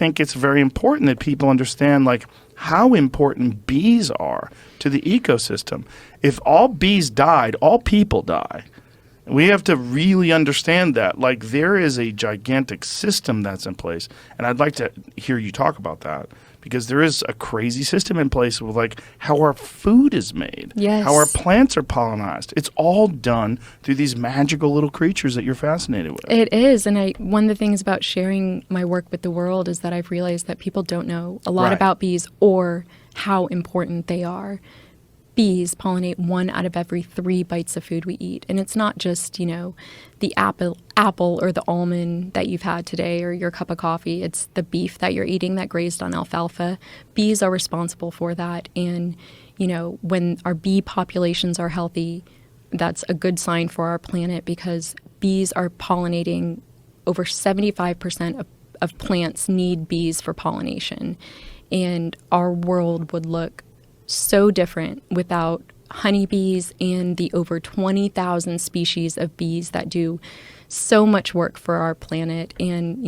think it's very important that people understand like how important bees are to the ecosystem. If all bees died, all people die. We have to really understand that. Like, there is a gigantic system that's in place. And I'd like to hear you talk about that, because there is a crazy system in place with like how our food is made, Yes. how our plants are pollinized. It's all done through these magical little creatures that you're fascinated with. It is. And one of the things about sharing my work with the world is that I've realized that people don't know a lot Right. about bees or how important they are. Bees pollinate 1 out of every 3 bites of food we eat. And it's not just, the apple or the almond that you've had today or your cup of coffee. It's the beef that you're eating that grazed on alfalfa. Bees are responsible for that. And, when our bee populations are healthy, that's a good sign for our planet, because bees are pollinating. Over 75% of plants need bees for pollination. And our world would look so different without honeybees and the over 20,000 species of bees that do so much work for our planet. And,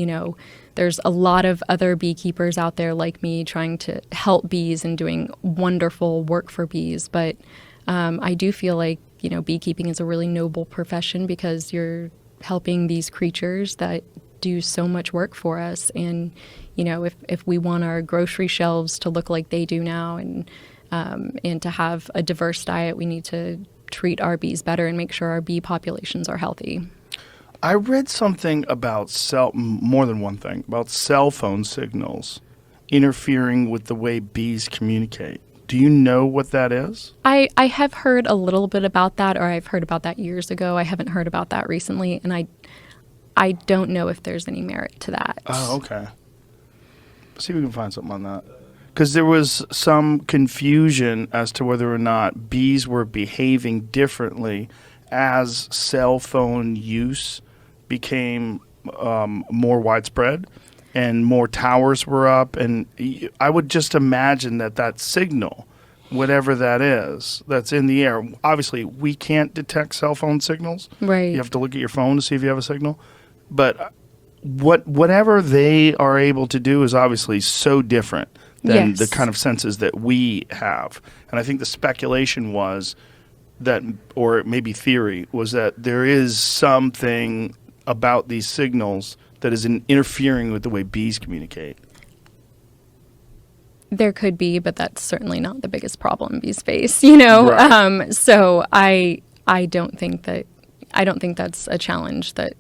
there's a lot of other beekeepers out there like me trying to help bees and doing wonderful work for bees. But I do feel like, beekeeping is a really noble profession, because you're helping these creatures that do so much work for us. And, if we want our grocery shelves to look like they do now, and to have a diverse diet, we need to treat our bees better and make sure our bee populations are healthy. I read something about more than one thing, about cell phone signals interfering with the way bees communicate. Do you know what that is? I have heard a little bit about that, or I've heard about that years ago. I haven't heard about that recently, and I don't know if there's any merit to that. Oh, okay. See if we can find something on that. Because there was some confusion as to whether or not bees were behaving differently as cell phone use became more widespread and more towers were up. And I would just imagine that signal, whatever that is, that's in the air. Obviously, we can't detect cell phone signals. Right. You have to look at your phone to see if you have a signal. But whatever they are able to do is obviously so different than Yes. the kind of senses that we have. And I think the speculation was that, or maybe theory, was that there is something about these signals that is interfering with the way bees communicate. There could be, but that's certainly not the biggest problem bees face, Right. So I don't think that's a challenge that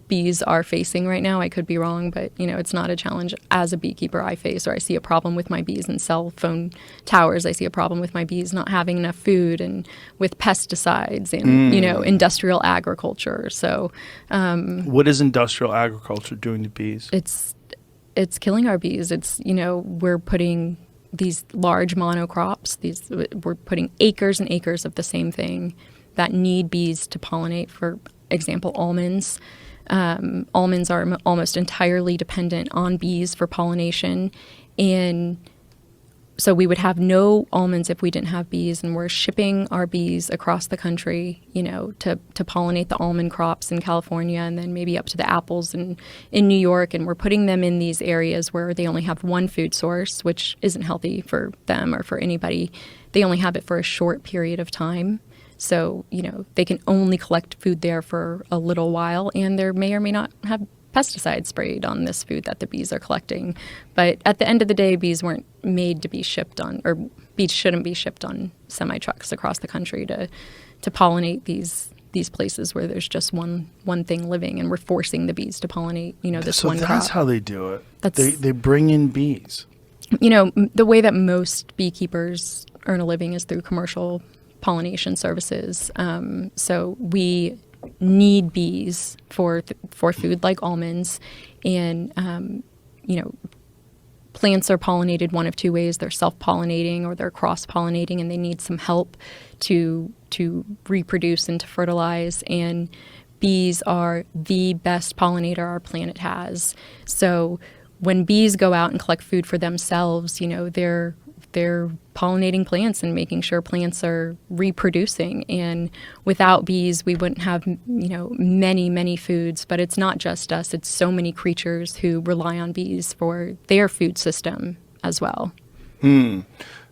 bees are facing right now. I could be wrong, but it's not a challenge as a beekeeper I face, or I see a problem with my bees in cell phone towers. I see a problem with my bees not having enough food, and with pesticides and industrial agriculture. So what is industrial agriculture doing to bees? It's killing our bees. It's we're putting these large monocrops. We're putting acres and acres of the same thing that need bees to pollinate. For example, almonds. Almonds are almost entirely dependent on bees for pollination, and so we would have no almonds if we didn't have bees. And we're shipping our bees across the country, to pollinate the almond crops in California, and then maybe up to the apples in New York. And we're putting them in these areas where they only have one food source, which isn't healthy for them or for anybody. They only have it for a short period of time. So, they can only collect food there for a little while, and there may or may not have pesticides sprayed on this food that the bees are collecting. But at the end of the day, bees weren't made to be shipped on, or bees shouldn't be shipped on semi-trucks across the country to pollinate these places where there's just one thing living, and we're forcing the bees to pollinate, this one crop. So that's how they do it. They bring in bees. The way that most beekeepers earn a living is through commercial pollination services. So we need bees for food like almonds, and plants are pollinated one of two ways. They're self-pollinating or they're cross-pollinating, and they need some help to reproduce and to fertilize. And bees are the best pollinator our planet has. So when bees go out and collect food for themselves, they're pollinating plants and making sure plants are reproducing. And without bees, we wouldn't have, many, many foods. But it's not just us. It's so many creatures who rely on bees for their food system as well.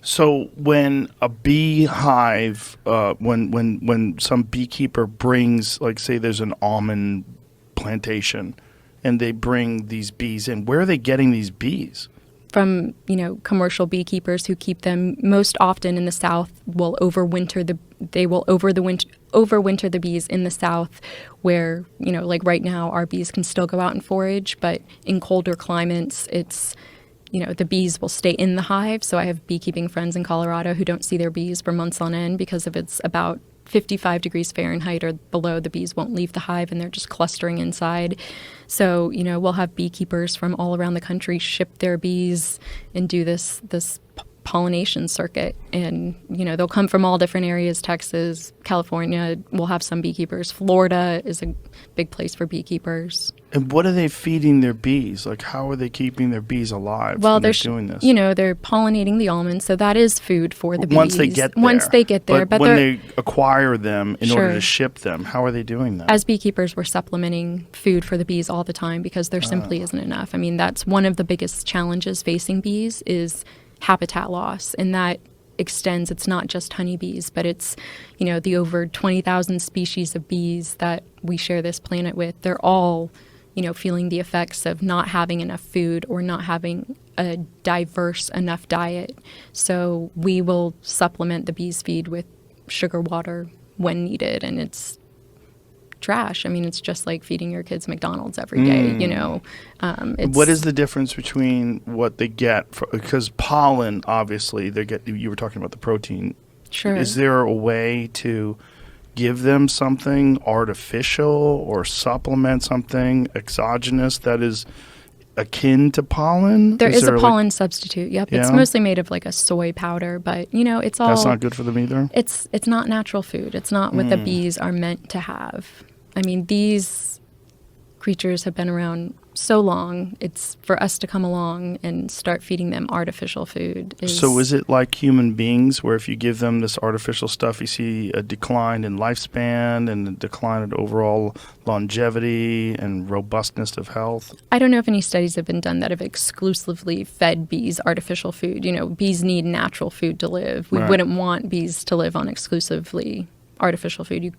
So when a beehive, when some beekeeper brings, like, say there's an almond plantation and they bring these bees in, where are they getting these bees? From, commercial beekeepers who keep them most often in the South will overwinter the bees in the South where, like right now our bees can still go out and forage, but in colder climates it's the bees will stay in the hive. So I have beekeeping friends in Colorado who don't see their bees for months on end because if it's about 55 degrees Fahrenheit or below, the bees won't leave the hive and they're just clustering inside. So, we'll have beekeepers from all around the country ship their bees and do this pollination circuit. And, they'll come from all different areas, Texas, California. We'll have some beekeepers. Florida is a big place for beekeepers. And what are they feeding their bees? Like, how are they keeping their bees alive when they're doing this? They're pollinating the almonds, so that is food for the bees. Once they get there. But when they acquire them in order to ship them, how are they doing that? As beekeepers, we're supplementing food for the bees all the time because there simply isn't enough. I mean, that's one of the biggest challenges facing bees is habitat loss, and that extends. It's not just honeybees, but it's, the over 20,000 species of bees that we share this planet with. They're all feeling the effects of not having enough food or not having a diverse enough diet. So we will supplement the bees' feed with sugar water when needed, and it's trash. I mean, it's just like feeding your kids McDonald's every day, What is the difference between what they get? Because pollen, obviously, you were talking about the protein. Sure. Is there a way to give them something artificial or supplement something exogenous that is akin to pollen? There is a pollen substitute. Yep. Yeah? It's mostly made of like a soy powder, but it's all. That's not good for them either? It's not natural food. It's not what the bees are meant to have. I mean, these creatures have been around so long. It's for us to come along and start feeding them artificial food. So is it like human beings where if you give them this artificial stuff, you see a decline in lifespan and a decline in overall longevity and robustness of health? I don't know if any studies have been done that have exclusively fed bees artificial food. Bees need natural food to live. We wouldn't want bees to live on exclusively artificial food.